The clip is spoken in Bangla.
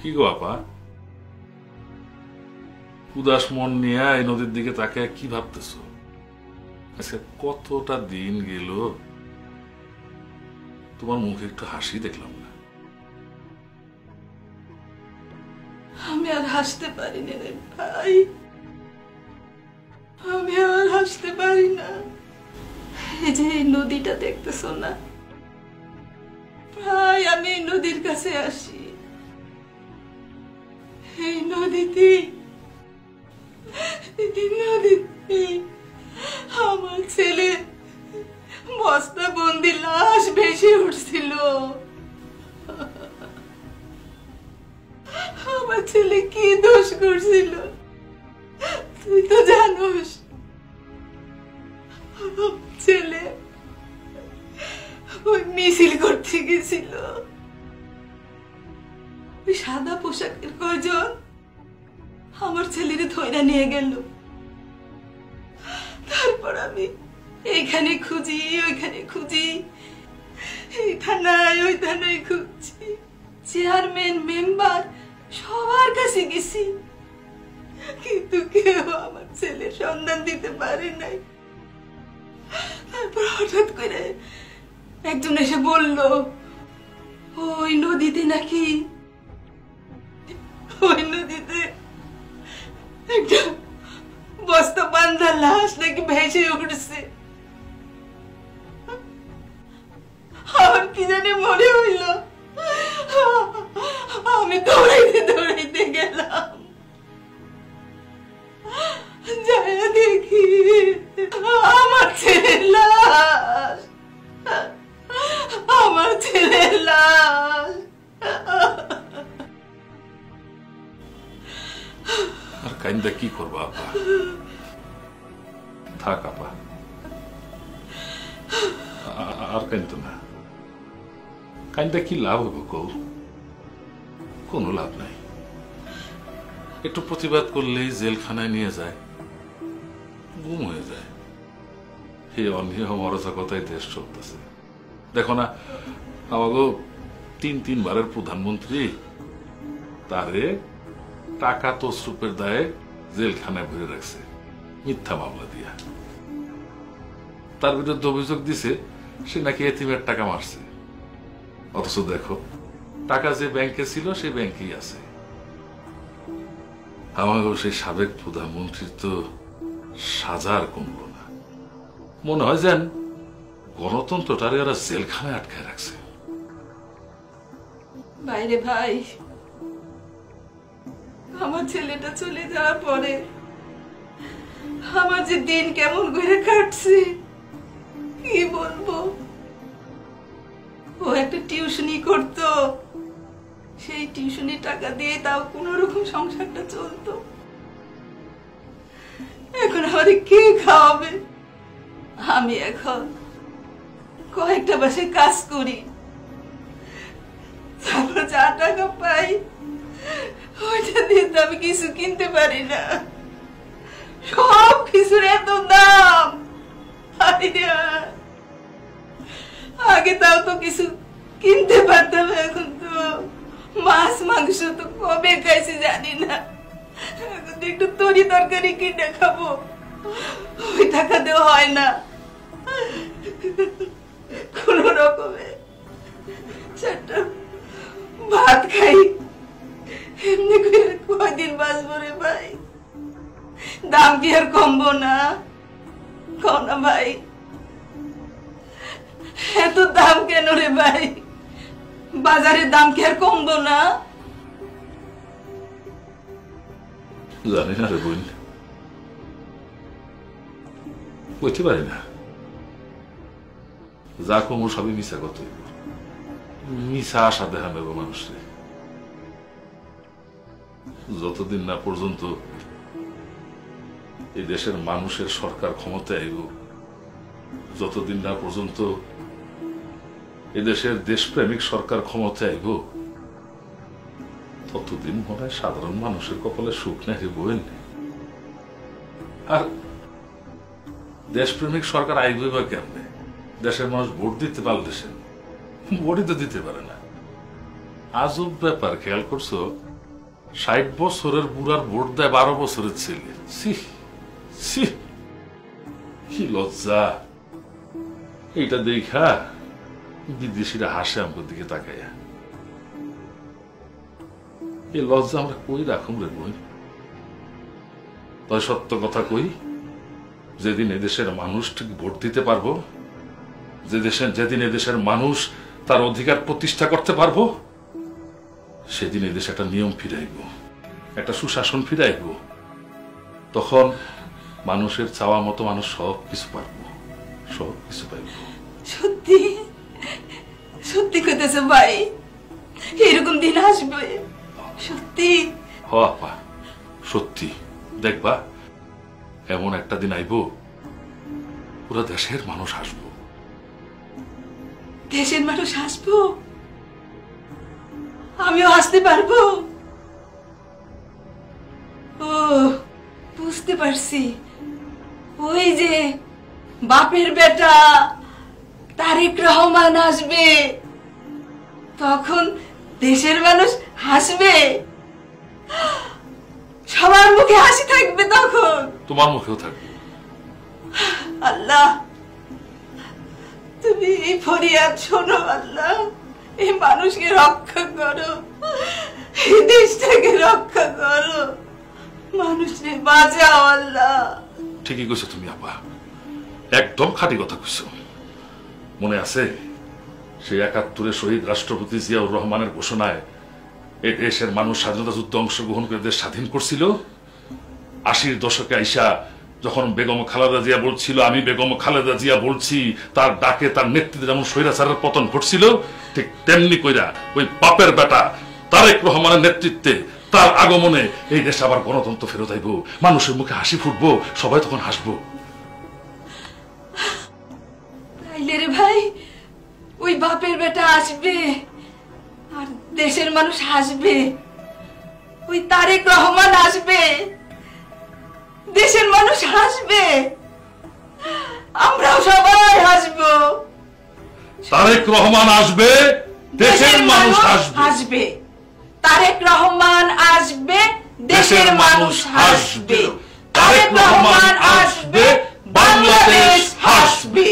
কি গো আপা, উদাস মন নিয়ে এই নদীর দিকে তাকে কি ভাবতেছো? আজকে কতটা দিন গেল, তোমার মুখে একটু হাসি দেখলাম না। আমি আর হাসতে পারি না রে ভাই, আমি আর হাসতে পারি না। এই যে এই নদীটা দেখতেছো না ভাই, আমি এই নদীর কাছে আসি, এই নদীতে আমার ছেলে বস্তা বন্দি লাশ ভেসে উঠছিল। আমার ছেলে কি দোষ করছিল তুই তো জানোস। ছেলে ওই মিছিল করতে গেছিল, ওই সাদা পোশাকের কয়জন আমার ছেলেরে ধইরা নিয়ে গেল। তারপর আমি এইখানে খুঁজি, ওইখানে খুঁজি, এই থানায় ওই থানায় খুঁজছি, চেয়ারম্যান মেম্বার সবার কাছে গেছি, কিন্তু কেউ আমার ছেলের সন্ধান দিতে পারে নাই। তারপর হঠাৎ করে একজন এসে বলল ওই নদীতে নাকি, ওই নদীতে একটা বস্তা বান্ধা লাশ নাকি ভেসে উঠছে। আমার কি জানি মনে হইল, আমি দৌড়াইতে দৌড়াইতে গেলাম, যাই দেখি আমার ছেলের লাশ, আমার ছেলের লাশ। আর কাইন্দা কি করবো আপা, থাক আপা, আর কাইন্দ না। কাইন্দা কি লাভ হবো কৌ? কোনো লাভ নাই। একটু প্রতিবাদ করলেই জেলখানায় নিয়ে যায়, গুম হয়ে যায়। এই অনিয়ম অরাজকতায় দেশ চলতেছে। দেখো না, আমাকে 3-3 বারের প্রধানমন্ত্রী তারে টাকা তসরুপের দায়ে জেলখানায় ভরে রাখছে মিথ্যা মামলা দিয়া। তার বিরুদ্ধে অভিযোগ দিছে সে নাকি এতিমের টাকা মারছে। অথচ দেখো, টাকা যে ব্যাংকে ছিল সেই ব্যাংকেই আছে। আমাকেও সেই সাবেক প্রধানমন্ত্রীর তো সাজার কমল না। মনে হয় যেন গণতন্ত্রটারে ওরা জেলখানায় আটকায় রাখছে। বাইরে ভাই, আমার ছেলেটা চলে যাওয়ার পরে আমার যে দিন কেমন করে কাটছে কি বলবো। ও একটা টিউশনি করতো, সেই টিউশনি টাকা দিয়ে তাও কোন রকম সংসারটা চলতো। এখন আমাদের কে খাওয়াবে? আমি এখন কয়েকটা বাসায় কাজ করি, তারপর যা টাকা পাই ওইটা দিয়ে তো আমি কিছু কিনতে পারি না। সব কিছুর এত দাম। আগে তাও তো কিছু কিনতে পারতাম, এখন তো মাছ মাংস তো কবে খাইছি জানি না। এখন তো একটু তরি তরকারি কিনে খাবো, ওই টাকা দেওয়া হয় না। কোন রকমে 4টা ভাত খাই, এমনি করে কয়দিন বাঁচবো রে ভাই? দাম কি আর কমবো না? কও না ভাই, এত দাম কেন রে ভাই? বাজারের দাম কি আর কমবো না? জানি না রে বোন, বুঝতে পারি না। যা কমো সবই মিশা কত, মিশা আশা দেখানো মানুষে। যতদিন না পর্যন্ত এই দেশের মানুষের সরকার ক্ষমতায় আইব, যতদিন না পর্যন্ত এদেশের দেশপ্রেমিক সরকার ক্ষমতায় আইব, ততদিন মনে হয় সাধারণ মানুষের কপালে সুখ নেই বইন। আর দেশপ্রেমিক সরকার আইবে বা কেমনে? দেশের মানুষ ভোট দিতে পারলে, ভোটই তো দিতে পারে না। আজব ব্যাপার, খেয়াল করছো? 60 বছরের বুড়ার ভোট দেয় 12 বছরের ছেলে। ছি ছি, কি লজ্জা। এইটা দেখা বিদেশিরা হাসে আমার দিকে তাকাইয়া। এই লজ্জা আমরা কই রাখুম রে বই? তবে সত্য কথা কই, যেদিন এদেশের মানুষ ঠিক ভোট দিতে পারবো, যেদিন এদেশের মানুষ তার অধিকার প্রতিষ্ঠা করতে পারবো, সেদিন এদেশে একটা নিয়ম ফিরাইব, একটা সুশাসন ফিরাইব। তখন মানুষের চাওয়া মতো মানুষ সব কিছু পারবো, সব কিছু পাইব। সত্যি সত্যি কইতেছ ভাই, এরকম দিন আসবে? সত্যি? হ আপা, সত্যি। দেখবা এমন একটা দিন আইব, পুরো দেশের মানুষ হাসবো। দেশের মানুষ হাসবো? আমিও হাসতে পারবো? ও বুঝতে পারছি, ওই যে বাপের বেটা তারেক রহমান আসবে, তখন দেশের মানুষ হাসবে, সবার মুখে হাসি থাকবে, তখন তোমার মুখেও থাকবে। আল্লাহ তুমি এই ফরিয়াদ শোনো, আল্লাহ এই মানুষকে রক্ষা করো, এই দেশটাকে রক্ষা করো, মানুষকে বাঁচাও আল্লাহ। ঠিকই কইছো তুমি আপা, একদম খাঁটি কথা কইছো। মনে আছে সেই 71-এ শহীদ রাষ্ট্রপতি জিয়াউর রহমানের ঘোষণায় এই দেশের মানুষ স্বাধীনতা যুদ্ধে অংশগ্রহণ করে দেশ স্বাধীন করছিল? 80-র দশকে আইসা যখন বেগম খালেদা জিয়া বলছিল, আমি বেগম খালেদা জিয়া বলছি, তার ডাকে তার নেতৃত্বে যেমন স্বৈরাচারের পতন ঘটছিল, ঠিক তেমনি কইরা ওই বাপের বেটা তারেক রহমানের নেতৃত্বে, তার আগমনে এই দেশে আবার গণতন্ত্র ফেরত আইব, মানুষের মুখে হাসি ফুটবো, সবাই তখন হাসবো। তাইলে রে ভাই, ওই বাপের বেটা আসবে আর দেশের মানুষ হাসবে, ওই তারেক রহমান আসবে, দেশের মানুষ হাসবে, আমরাও সবাই হাসবো। তারেক রহমান আসবে, দেশের মানুষ হাসবে। তারেক রহমান আসবে, দেশের মানুষ হাসবে। তারেক রহমান আসবে, বাংলাদেশ হাসবে।